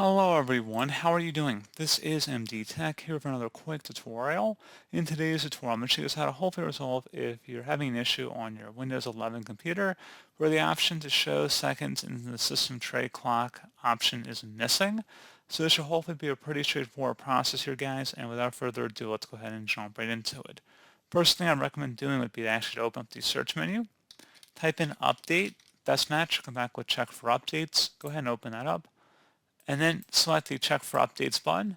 Hello everyone, how are you doing? This is MD Tech here for another quick tutorial. In today's tutorial, I'm going to show you how to hopefully resolve if you're having an issue on your Windows 11 computer where the option to show seconds in the system tray clock option is missing. So this should hopefully be a pretty straightforward process here, guys, and without further ado, let's go ahead and jump right into it. First thing I'd recommend doing would be to actually open up the search menu, type in update, best match, come back with check for updates, go ahead and open that up and then select the Check for Updates button.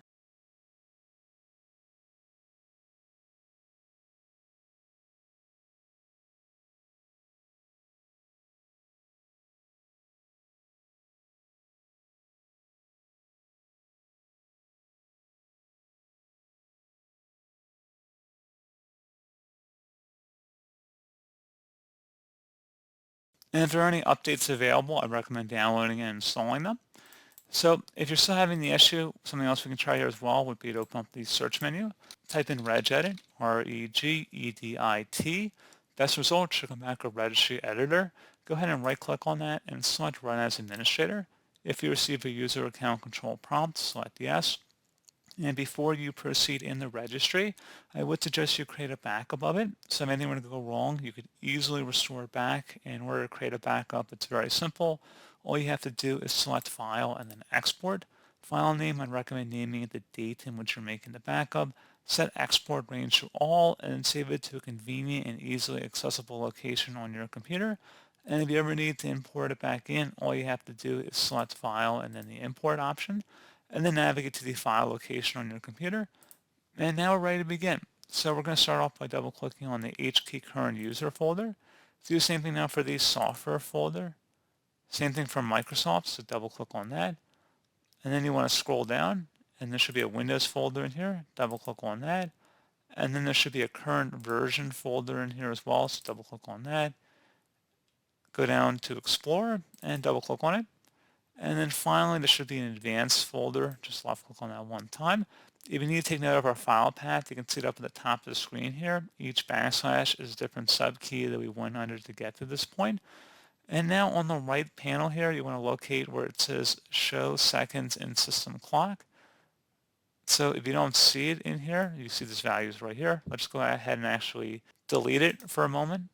And if there are any updates available, I recommend downloading and installing them. So if you're still having the issue, something else we can try here as well would be to open up the search menu, type in regedit, Regedit. Best result should come back with Registry Editor. Go ahead and right-click on that and select Run as Administrator. If you receive a user account control prompt, select Yes. And before you proceed in the registry, I would suggest you create a backup of it. So if anything were to go wrong, you could easily restore it back. In order to create a backup, it's very simple. All you have to do is select File and then Export. File name, I'd recommend naming it the date in which you're making the backup. Set export range to all and then save it to a convenient and easily accessible location on your computer. And if you ever need to import it back in, all you have to do is select File and then the Import option and then navigate to the file location on your computer. And now we're ready to begin. So we're going to start off by double clicking on the HKey current user folder. Do the same thing now for the software folder. Same thing for Microsoft, so double click on that. And then you want to scroll down and there should be a Windows folder in here. Double click on that. And then there should be a current version folder in here as well, so double click on that. Go down to Explorer and double click on it. And then finally, there should be an advanced folder. Just left click on that one time. If you need to take note of our file path, you can see it up at the top of the screen here. Each backslash is a different subkey that we went under to get to this point. And now on the right panel here, you want to locate where it says Show Seconds in System Clock. So if you don't see it in here, you see this value is right here. Let's go ahead and actually delete it for a moment.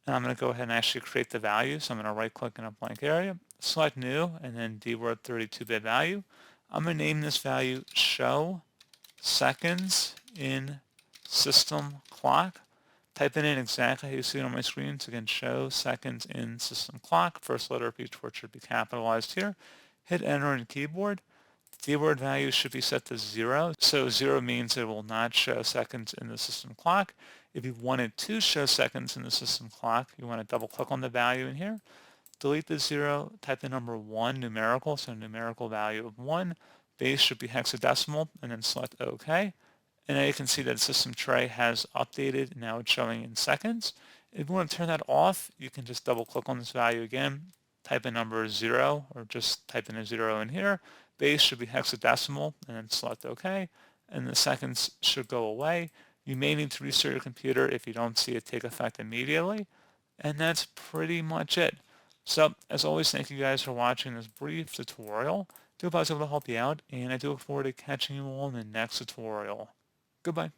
And I'm going to go ahead and actually create the value. So I'm going to right click in a blank area, select new, and then dword 32-bit value. I'm going to name this value show seconds in system clock. Type it in exactly how you see it on my screen. So again, show seconds in system clock. First letter of each word should be capitalized here. Hit enter on the keyboard. The dword value should be set to 0. So 0 means it will not show seconds in the system clock. If you wanted to show seconds in the system clock, you want to double click on the value in here, delete the 0, type the number 1 numerical, so numerical value of 1. Base should be hexadecimal, and then select OK. And now you can see that the system tray has updated. Now it's showing in seconds. If you want to turn that off, you can just double click on this value again, type in number 0, or just type in a 0 in here. Base should be hexadecimal, and then select OK. And the seconds should go away. You may need to restart your computer if you don't see it take effect immediately. And that's pretty much it. So, as always, thank you guys for watching this brief tutorial. I do hope I was able to help you out, and I do look forward to catching you all in the next tutorial. Goodbye.